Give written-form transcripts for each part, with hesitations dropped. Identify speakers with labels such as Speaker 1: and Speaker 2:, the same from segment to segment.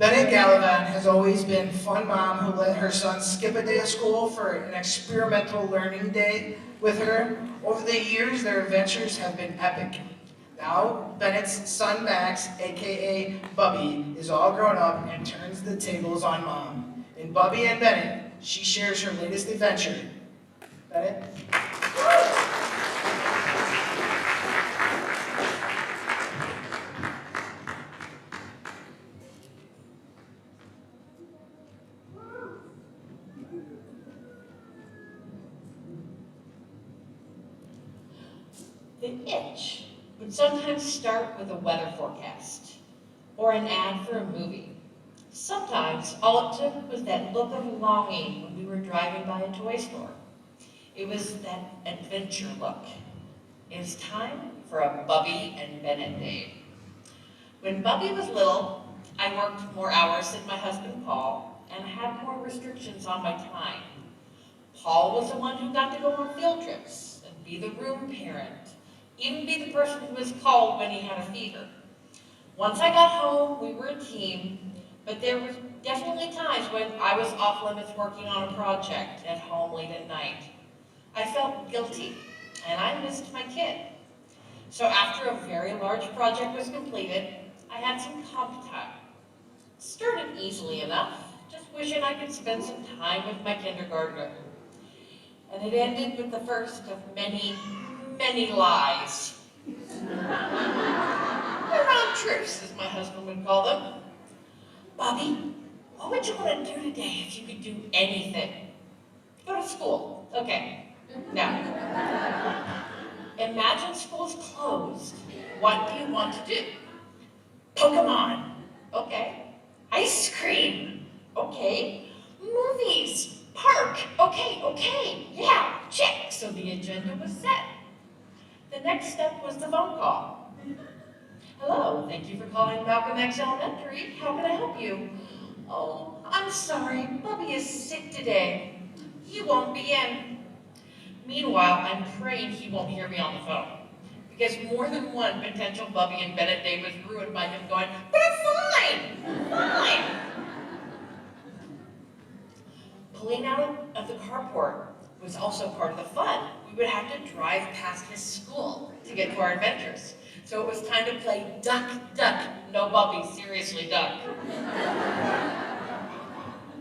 Speaker 1: Bennett Gallivan has always been a fun mom who let her son skip a day of school for an experimental learning day with her. Over the years, their adventures have been epic. Now, Bennett's son Max, aka Bubby, is all grown up and turns the tables on mom. In Bubby and Bennett, she shares her latest adventure. Bennett?
Speaker 2: The itch would sometimes start with a weather forecast or an ad for a movie. Sometimes all it took was that look of longing when we were driving by a toy store. It was that adventure look. It was time for a Bubby and Bennett day. When Bubby was little, I worked more hours than my husband Paul and had more restrictions on my time. Paul was the one who got to go on field trips and be the room parent, even be the person who was called when he had a fever. Once I got home, we were a team, but there were definitely times when I was off limits working on a project at home late at night. I felt guilty, and I missed my kid. So after a very large project was completed, I had some comp time. Started easily enough, just wishing I could spend some time with my kindergartner. And it ended with the first of many, many lies. Around truths, as my husband would call them. Bobby, what would you want to do today if you could do anything? Go to school. Okay. Now, imagine school's closed. What do you want to do? Pokemon. Okay. Ice cream. Okay. Movies. Park. Okay. Yeah, check. So the agenda was set. The next step was the phone call. Hello, thank you for calling Malcolm X Elementary. How can I help you? Oh, I'm sorry, Bubby is sick today. He won't be in. Meanwhile, I'm praying he won't hear me on the phone, because more than one potential Bubby and Bennett day was ruined by him going, but I'm fine. Pulling out of the carport was also part of the fun. We would have to drive past his school to get to our adventures. So it was time to play duck, no Bubby, seriously duck.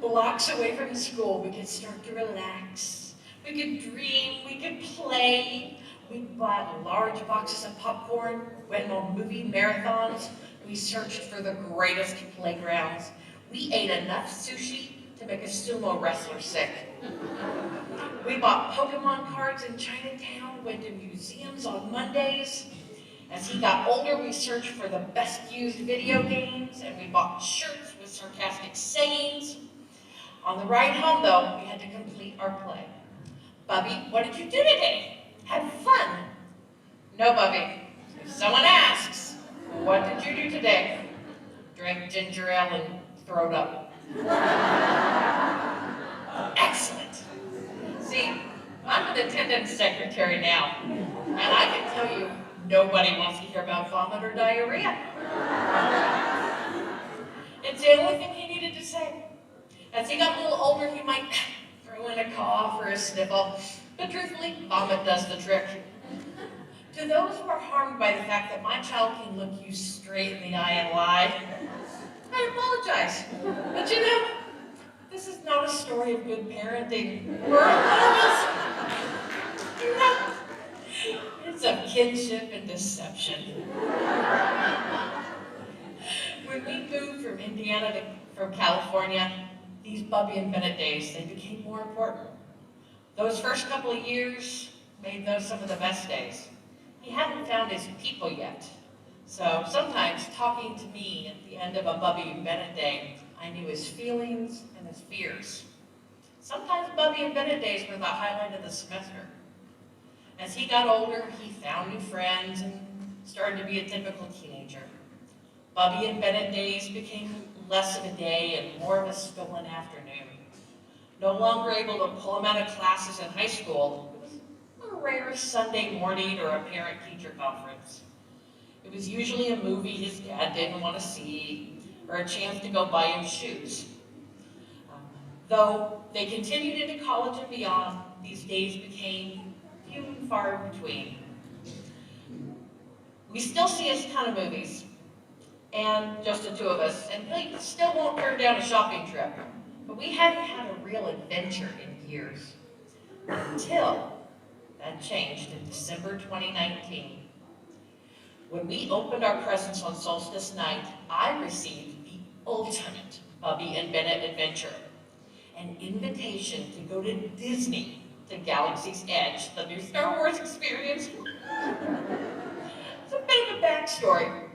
Speaker 2: Blocks away from the school, we could start to relax. We could dream, we could play. We bought large boxes of popcorn, went on movie marathons. We searched for the greatest playgrounds. We ate enough sushi to make a sumo wrestler sick. We bought Pokemon cards in Chinatown, went to museums on Mondays. As he got older, we searched for the best used video games, and we bought shirts with sarcastic sayings. On the ride home, though, we had to complete our play. Bubby, what did you do today? Had fun. No, Bubby. If someone asks, what did you do today? Drank ginger ale and throwed up. Excellent. See, I'm an attendance secretary now, and I can tell you, nobody wants to hear about vomit or diarrhea. It's the only thing he needed to say. As he got a little older, he might throw in a cough or a sniffle, but truthfully, vomit does the trick. To those who are harmed by the fact that my child can look you straight in the eye and lie, I apologize. But you know, this is not a story of good parenting. We're us. You know, it's of kinship and deception. When we moved from Indiana from California, these Bubby and Bennett days, they became more important. Those first couple of years made those some of the best days. He hadn't found his people yet. So sometimes talking to me at the end of a Bubby and Bennett day, I knew his feelings and his fears. Sometimes Bubby and Bennett days were the highlight of the semester. As he got older, he found new friends and started to be a typical teenager. Bubby and Bennett days became less of a day and more of a stolen afternoon. No longer able to pull him out of classes in high school, it was a rare Sunday morning or a parent-teacher conference. It was usually a movie his dad didn't want to see, or a chance to go buy him shoes. Though they continued into college and beyond, these days became few and far between. We still see a ton of movies, and just the two of us, and we still won't turn down a shopping trip. But we hadn't had a real adventure in years, until that changed in December 2019. When we opened our presents on solstice night, I received the ultimate Bubby and Bennett adventure. An invitation to go to Disney, to Galaxy's Edge, the new Star Wars experience. It's a bit of a backstory.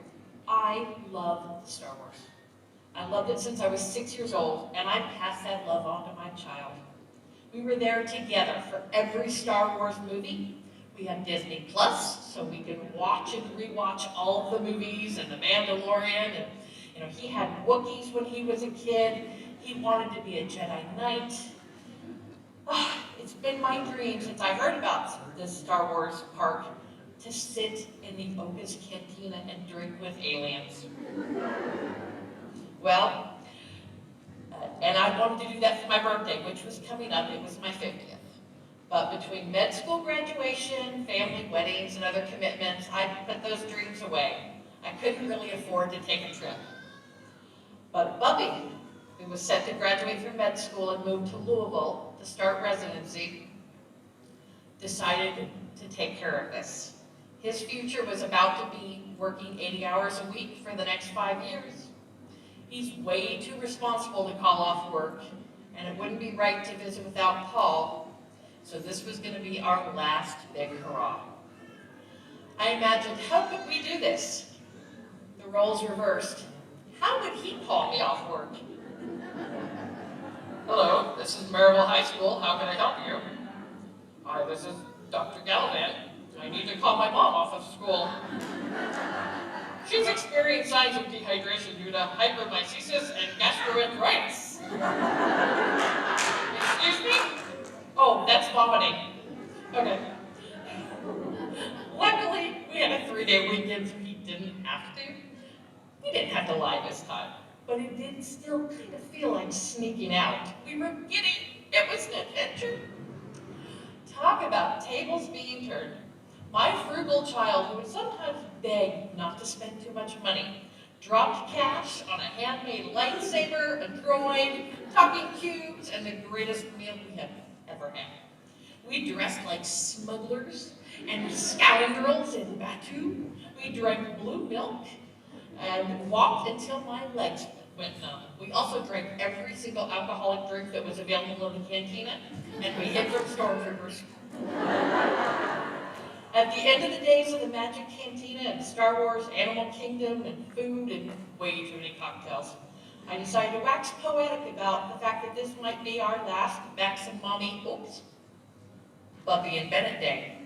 Speaker 2: I love Star Wars. I loved it since I was 6 years old, and I passed that love on to my child. We were there together for every Star Wars movie. We had Disney Plus, so we could watch and rewatch all of the movies and The Mandalorian. And he had Wookiees when he was a kid. He wanted to be a Jedi Knight. It's been my dream since I heard about this Star Wars park to sit in the Oga's Cantina and drink with aliens. Well, and I wanted to do that for my birthday, which was coming up. It was my 50th. But between med school graduation, family weddings, and other commitments, I put those dreams away. I couldn't really afford to take a trip. But Bubby, who was set to graduate from med school and move to Louisville to start residency, decided to take care of this. His future was about to be working 80 hours a week for the next 5 years. He's way too responsible to call off work, and it wouldn't be right to visit without Paul, so this was going to be our last big hurrah. I imagined, how could we do this? The roles reversed. How would he call me off work? Hello, this is Maryville High School. How can I help you? Hi, this is Dr. Gallivan. I need to call my mom off of school. She's experienced signs of dehydration due to hypermesis and gastroenteritis. Excuse me? Oh, that's vomiting. Okay. Luckily, we had a 3-day weekend, so he didn't have to. He didn't have to lie this time, but it did still kind of feel like sneaking out. We were giddy. It was an adventure. Talk about tables being turned. My frugal child, who would sometimes beg not to spend too much money, dropped cash on a handmade lightsaber, a droid, talking cubes, and the greatest meal we have ever had. We dressed like smugglers and scoundrels in Batu. We drank blue milk and walked until my legs went numb. We also drank every single alcoholic drink that was available in the cantina, and we hid from stormtroopers. At the end of the days of the Magic Cantina and Star Wars, Animal Kingdom, and food, and way too many cocktails, I decided to wax poetic about the fact that this might be our last Maxim Mommy, Bubby and Bennett Day.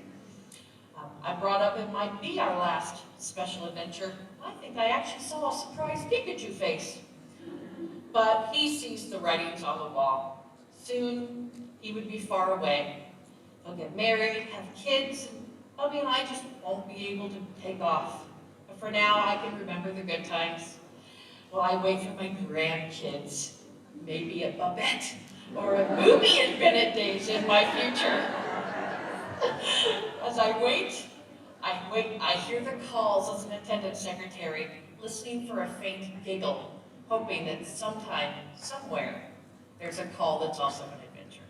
Speaker 2: I brought up it might be our last special adventure. I think I actually saw a surprised Pikachu face. But he sees the writings on the wall. Soon, he would be far away. He'll get married, have kids, and Bubby and I just won't be able to take off. But for now, I can remember the good times while I wait for my grandkids. Maybe a Babette or a Bubby and Bennett days in my future. As I wait, I hear the calls as an attendance secretary, listening for a faint giggle, hoping that sometime, somewhere, there's a call that's also an adventure.